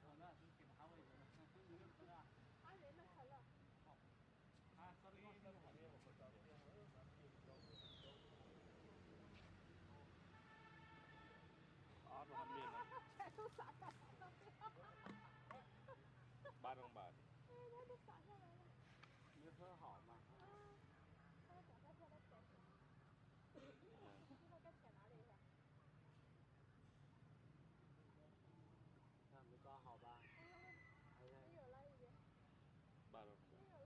อ๋อทำเมียนบ้านโรงพยาบาลเนื้อเพื่อหอมมาทำไม่ก็หอมบ้างบ้านโรงพยาบาล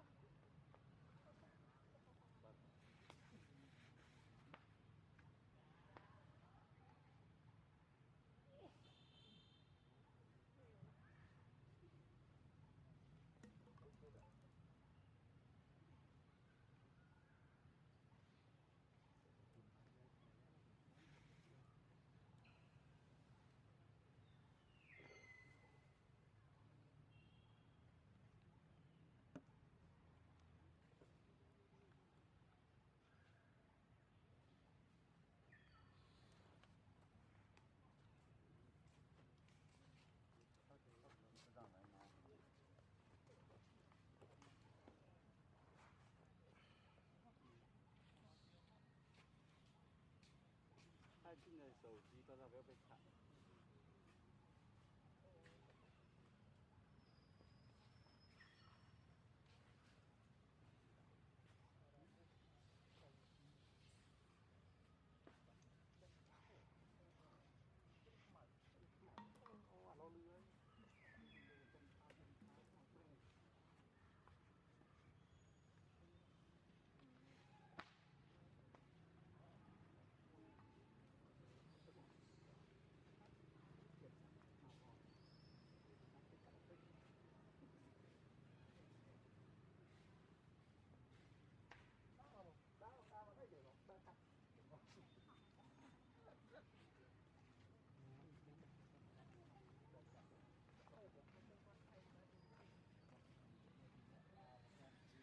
太近的手机都要不要被砍？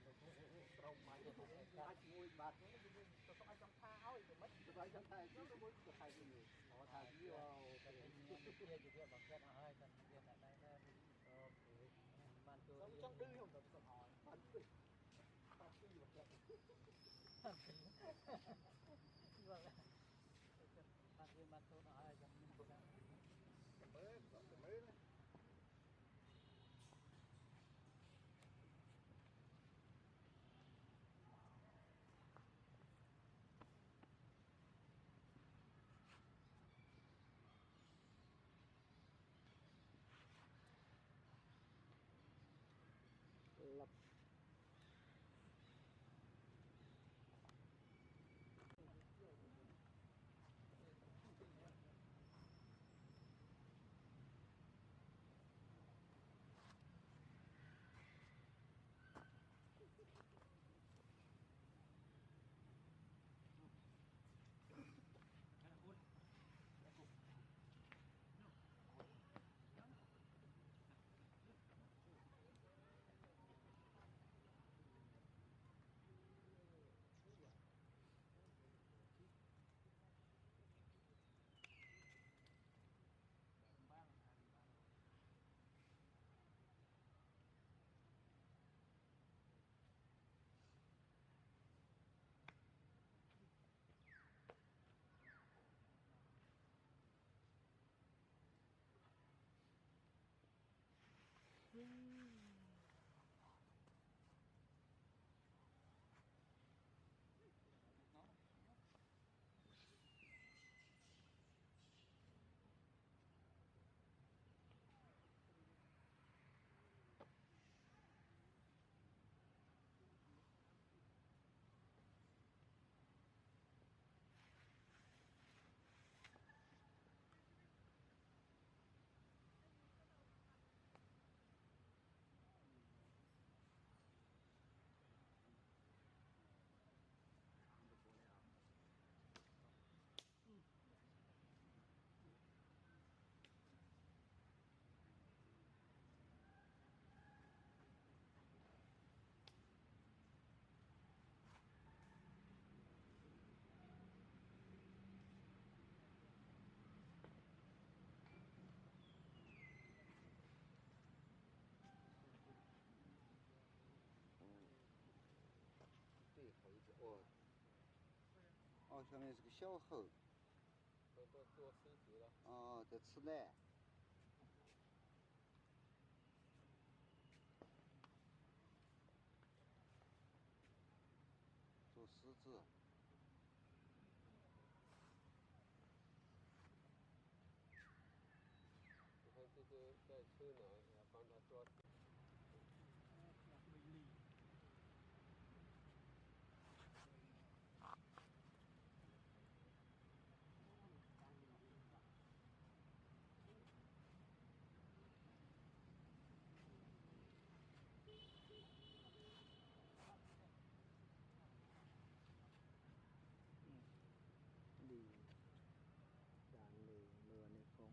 เราเลื้อยเรามาจะทำอะไรมวยบาดนี้จะต้องไอ้จังท่าเอาอีกมั้ยจะไปจังท่าก็ต้องจะถ่ายอยู่อ๋อถ่ายวิดีโอกันเป็นเที่ยวอยู่ที่บางแก้วให้กันเรียนอะไรได้โอเคมันตัวเราจังดื้อของเราจะถอนมันดื้อตัดที่แบบนี้ว่ามันคือมันตัวอะไรจังมันตัวเบ้เบ้เลยหลับ上面是个小猴。做水煮了。哦，在吃奶。做狮子。你看这个在车呢，要帮他抓。đi đàn lì mưa này phong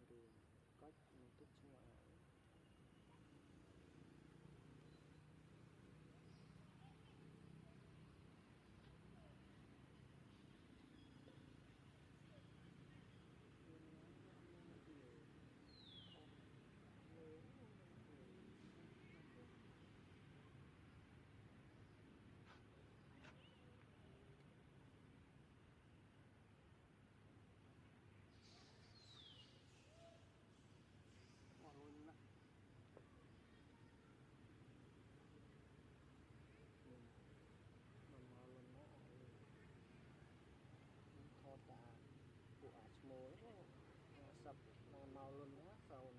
đường cách tích ngoại của mồi sập màu luôn nhá sầu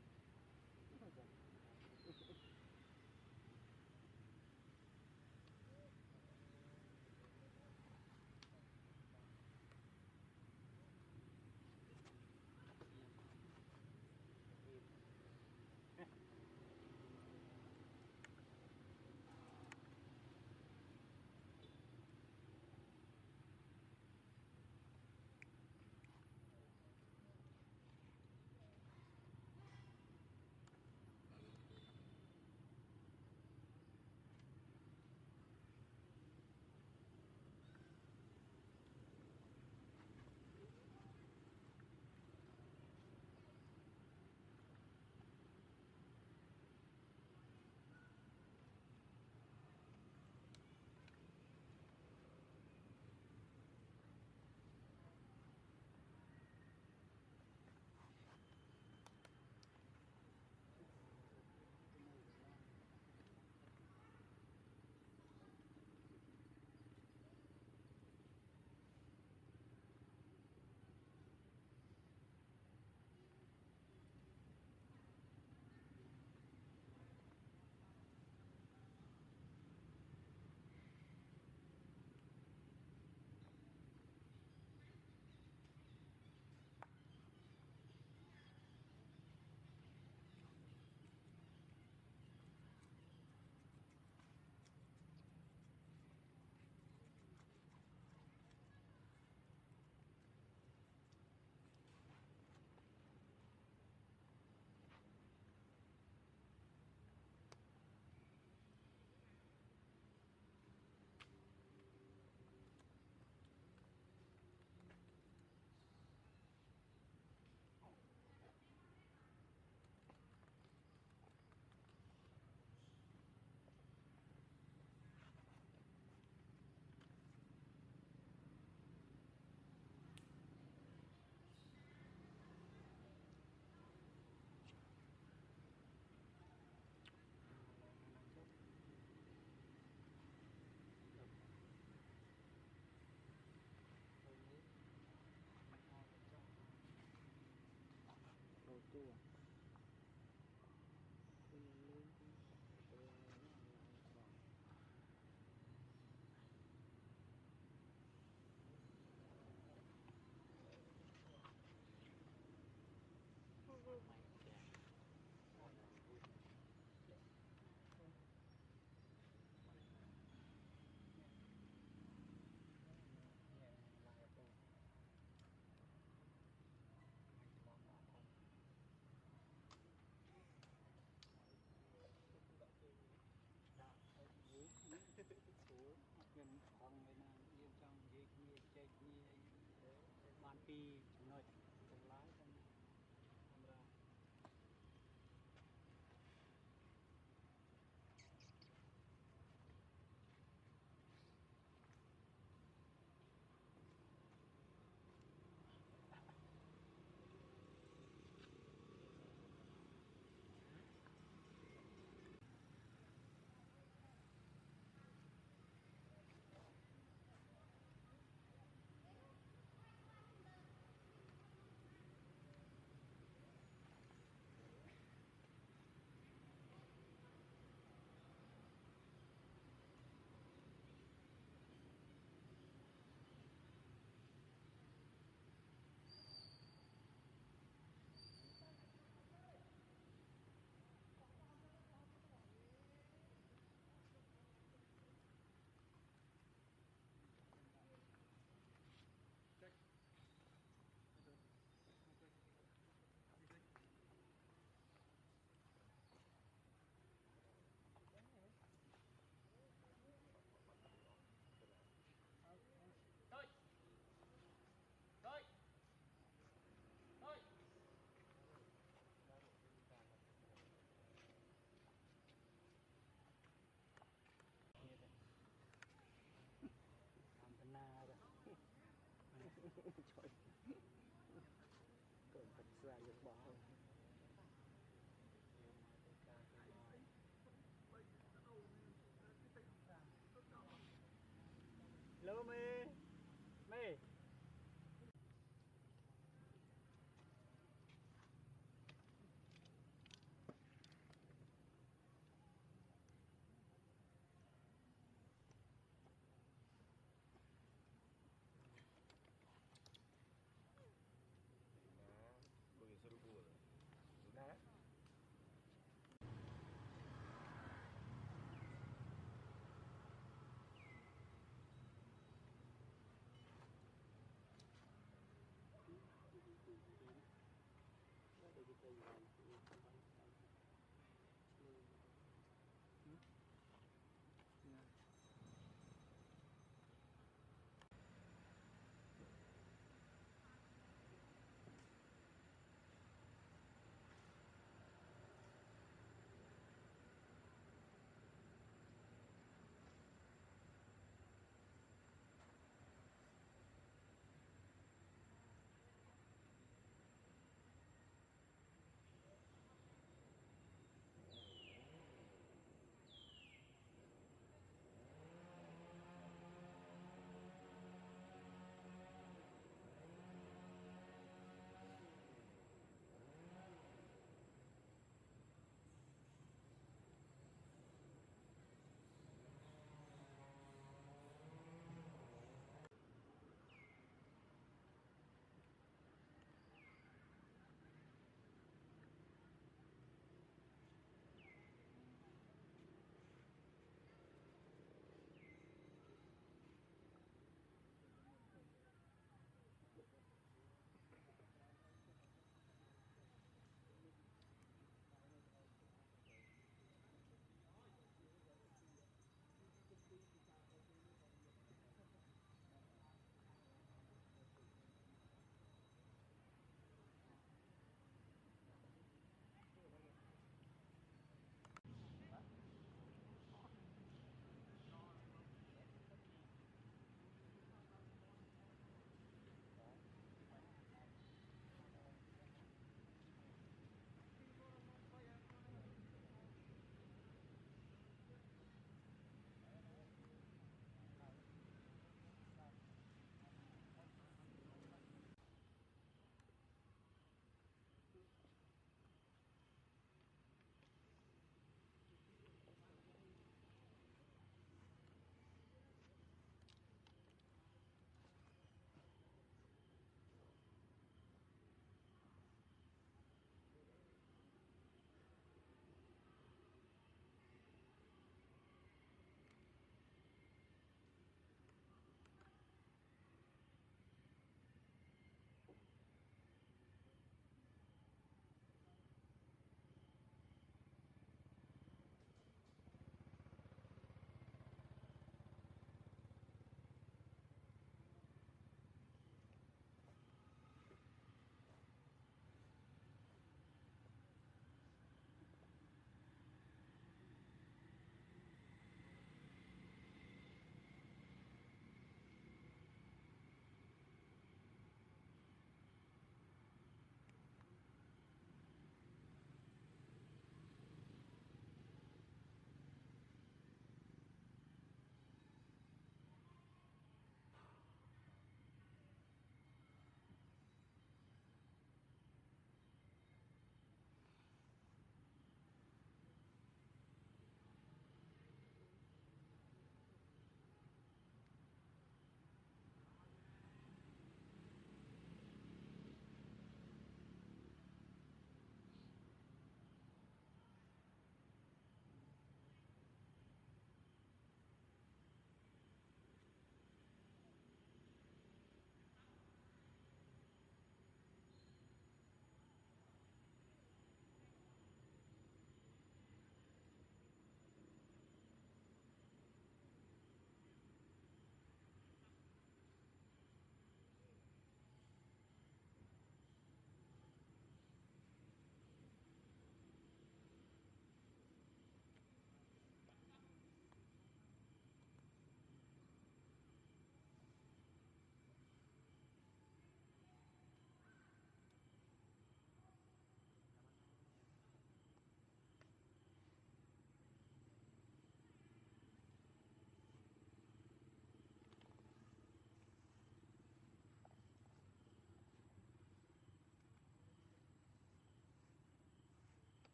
tua lên lên nhân con người nào yên trong cái chạy đi ban pi nơi trong lái trong camera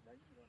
đấy rồi